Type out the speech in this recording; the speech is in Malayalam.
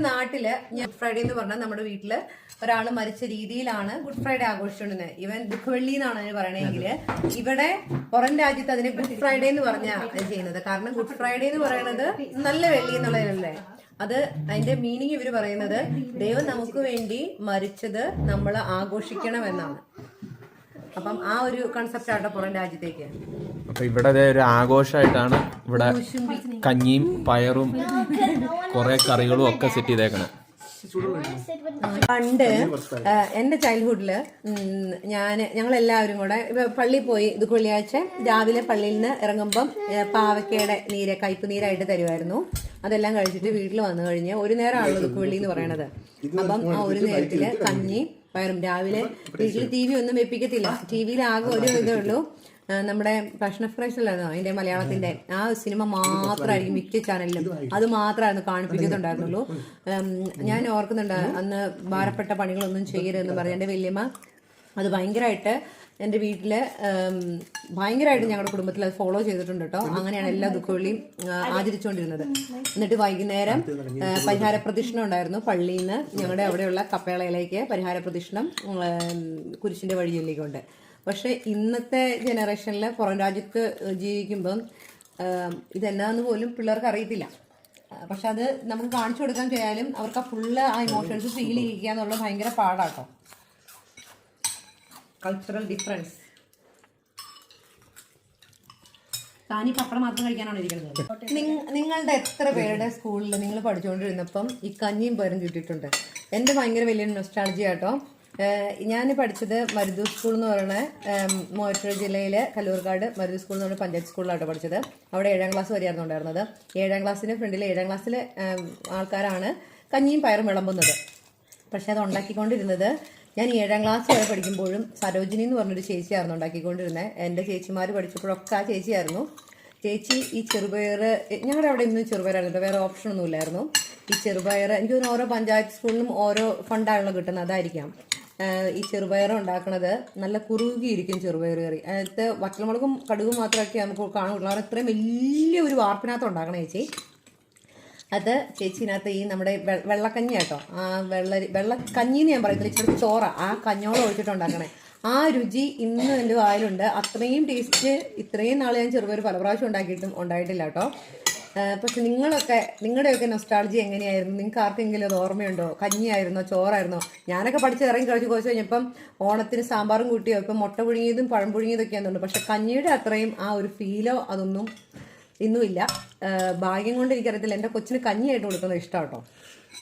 നാട്ടില് ഗുഡ് ഫ്രൈഡേ എന്ന് പറഞ്ഞാൽ നമ്മുടെ വീട്ടില് ഒരാൾ മരിച്ച രീതിയിലാണ് ഗുഡ് ഫ്രൈഡേ ആഘോഷിച്ചുകൊണ്ടിരുന്നത്. ഇവൻ ദുഃഖവെള്ളി എന്നാണ് അതിന് പറയണെങ്കിൽ ഇവിടെ പുറം രാജ്യത്ത് അതിനെ ഗുഡ് ഫ്രൈഡേ എന്ന് പറഞ്ഞാണ് ചെയ്യുന്നത്. കാരണം ഗുഡ് ഫ്രൈഡേ എന്ന് പറയുന്നത് നല്ല വെള്ളി എന്നുള്ളതല്ലേ. അത് അതിന്റെ മീനിങ് ഇവര് പറയുന്നത് ദൈവം നമുക്ക് വേണ്ടി മരിച്ചത് നമ്മൾ ആഘോഷിക്കണം എന്നാണ്. അപ്പം ആ ഒരു കൺസെപ്റ്റ് ആട്ടോ പുറം രാജ്യത്തേക്ക്. അപ്പൊ ഇവിടെ ഒരു ആഘോഷമായിട്ടാണ് ഇവിടെ കഞ്ഞിയും പയറും കുറെ കറികളും ഒക്കെ സെറ്റ് ചെയ്തേക്കണം. പണ്ട് എന്റെ ചൈൽഡ്ഹുഡില് ഞങ്ങളെല്ലാവരും കൂടെ പള്ളിയിൽ പോയി. ഇത് വെള്ളിയാഴ്ച രാവിലെ പള്ളിയിൽ നിന്ന് ഇറങ്ങുമ്പം പാവക്കയുടെ നീര് കയ്പ് നീരായിട്ട് തരുമായിരുന്നു. അതെല്ലാം കഴിച്ചിട്ട് വീട്ടിൽ വന്നു കഴിഞ്ഞ് ഒരു നേരമാണല്ലോ ദുഃഖവെള്ളി എന്ന് പറയണത്. അപ്പം ആ ഒരു നേരത്തില് കഞ്ഞി പയറും. രാവിലെ വീട്ടിൽ TV ഒന്നും വെപ്പിക്കത്തില്ല. TV ആകെ ഒരു ഇതേ ഉള്ളൂ, നമ്മുടെ ഭക്ഷണ ഫ്രഷല്ലായിരുന്നു അതിന്റെ മലയാളത്തിന്റെ ആ സിനിമ മാത്രമായിരിക്കും മിക്ക ചാനലിലും. അത് മാത്രമായിരുന്നു കാണിപ്പിക്കുന്നുണ്ടായിരുന്നുള്ളൂ. ഞാൻ ഓർക്കുന്നുണ്ട് അന്ന് ഭാരപ്പെട്ട പണികളൊന്നും ചെയ്യരുതെന്ന് പറഞ്ഞ എൻ്റെ വല്യമ്മ അത് ഭയങ്കരമായിട്ട് എൻ്റെ വീട്ടില് ഭയങ്കരമായിട്ട് ഞങ്ങളുടെ കുടുംബത്തിൽ അത് ഫോളോ ചെയ്തിട്ടുണ്ട് കേട്ടോ. അങ്ങനെയാണ് എല്ലാ ദുഃഖവെള്ളിയും ആചരിച്ചുകൊണ്ടിരുന്നത്. എന്നിട്ട് വൈകുന്നേരം പരിഹാര പ്രദക്ഷിണം ഉണ്ടായിരുന്നു. പള്ളിയിൽ നിന്ന് ഞങ്ങളുടെ അവിടെയുള്ള കപ്പേളയിലേക്ക് പരിഹാര പ്രദക്ഷിണം കുരിശിന്റെ വഴിയിലേക്കുണ്ട്. പക്ഷെ ഇന്നത്തെ ജനറേഷനിൽ പുറം രാജ്യത്ത് ജീവിക്കുമ്പം ഇതെന്നാന്ന് പോലും പിള്ളേർക്ക് അറിയത്തില്ല. പക്ഷെ അത് നമുക്ക് കാണിച്ചു കൊടുക്കാൻ ചെയ്യാനും അവർക്ക് ആ ഫുള്ള് ആ ഇമോഷൻസ് ഫീൽ ചെയ്യിക്കുക എന്നുള്ളത് ഭയങ്കര പാടാട്ടോ. Cultural difference. താനി പപ്പടം മാത്രം കഴിക്കാനാണ് ഇരിക്കുന്നത്. നിങ്ങളുടെ എത്ര പേരുടെ സ്കൂളിൽ നിങ്ങൾ പഠിച്ചുകൊണ്ടിരുന്നപ്പം ഈ കഞ്ഞിയും പയറും കിട്ടിയിട്ടുണ്ട്? എൻ്റെ ഭയങ്കര വലിയ നൊസ്റ്റാൾജിയ കേട്ടോ. ഞാൻ പഠിച്ചത് മരുദൂർ സ്കൂൾ എന്ന് പറയുന്ന മൂവാറ്റുപുഴ ജില്ലയിലെ കല്ലൂർക്കാട് മരുദൂർ സ്കൂൾ എന്ന് പറഞ്ഞ പഞ്ചായത്ത് സ്കൂളിലാട്ടോ പഠിച്ചത്. അവിടെ 7ാം ക്ലാസ് വരെയായിരുന്നു ഉണ്ടായിരുന്നത്. 7ാം ക്ലാസ്സിന് ഫ്രണ്ടിൽ 7ാം ക്ലാസ്സിലെ ആൾക്കാരാണ് കഞ്ഞിയും പയറും വിളമ്പുന്നത്. പക്ഷെ അത് ഉണ്ടാക്കിക്കൊണ്ടിരുന്നത് ഞാൻ 7ാം ക്ലാസ് വരെ പഠിക്കുമ്പോഴും സരോജിനി എന്ന് പറഞ്ഞൊരു ചേച്ചിയായിരുന്നു ഉണ്ടാക്കിക്കൊണ്ടിരുന്നത്. എൻ്റെ ചേച്ചിമാർ പഠിച്ചപ്പോഴൊക്കെ ആ ചേച്ചിയായിരുന്നു. ചേച്ചി ഈ ചെറുപയർ, ഞങ്ങളുടെ അവിടെ ഇന്നും ചെറുപയറായിരുന്നു, വേറെ ഓപ്ഷനൊന്നും ഇല്ലായിരുന്നു. ഈ ചെറുപയർ എനിക്ക് തോന്നുന്നു ഓരോ പഞ്ചായത്ത് സ്കൂളിലും ഓരോ ഫണ്ടാണല്ലോ കിട്ടുന്നത്, അതായിരിക്കാം. ഈ ചെറുപയർ ഉണ്ടാക്കുന്നത് നല്ല കുറുകിയിരിക്കും ചെറുപയർ കറി. അതിനകത്ത് വറ്റൽമുളകും കടുകും മാത്രമൊക്കെ നമുക്ക് കാണുള്ളൂ. അവർ ഇത്രയും വലിയ ഒരു വാർപ്പിനകത്ത് ഉണ്ടാക്കണം ചേച്ചി. അത് ചേച്ചിനകത്ത് ഈ നമ്മുടെ വെള്ളക്കഞ്ഞി കേട്ടോ, ആ വെള്ളക്കഞ്ഞിന്ന് ഞാൻ പറയുന്നത് ഇച്ചിരി ചോറ, ആ കഞ്ഞോളം ഒഴിച്ചിട്ടുണ്ടാക്കണേ. ആ രുചി ഇന്നും എൻ്റെ വായിലുണ്ട്. അത്രയും ടേസ്റ്റ് ഇത്രയും നാൾ ഞാൻ ചെറുപയർ പല പ്രാവശ്യം ഉണ്ടാക്കിയിട്ടും ഉണ്ടായിട്ടില്ല കേട്ടോ. പക്ഷെ നിങ്ങളുടെയൊക്കെ നൊസ്റ്റാൾജി എങ്ങനെയായിരുന്നു? നിങ്ങൾക്ക് ആർക്കെങ്കിലും അത് ഓർമ്മയുണ്ടോ? കഞ്ഞിയായിരുന്നോ ചോറായിരുന്നോ? ഞാനൊക്കെ പഠിച്ച് ഇറങ്ങി കുറച്ച് കഴിഞ്ഞപ്പം ഓണത്തിന് സാമ്പാറും കൂട്ടിയോ ഇപ്പം മുട്ട പുഴുങ്ങിയതും പഴം പുഴുങ്ങിയതൊക്കെ ആണെന്നുണ്ട്. പക്ഷെ കഞ്ഞിയുടെ അത്രയും ആ ഒരു ഫീലോ അതൊന്നും ഇന്നുമില്ല. ഭാഗ്യം കൊണ്ട് എനിക്കറിയത്തില്ല. എൻ്റെ കൊച്ചിന് കഞ്ഞിയായിട്ട് കൊടുക്കുന്നത് ഇഷ്ടം കേട്ടോ.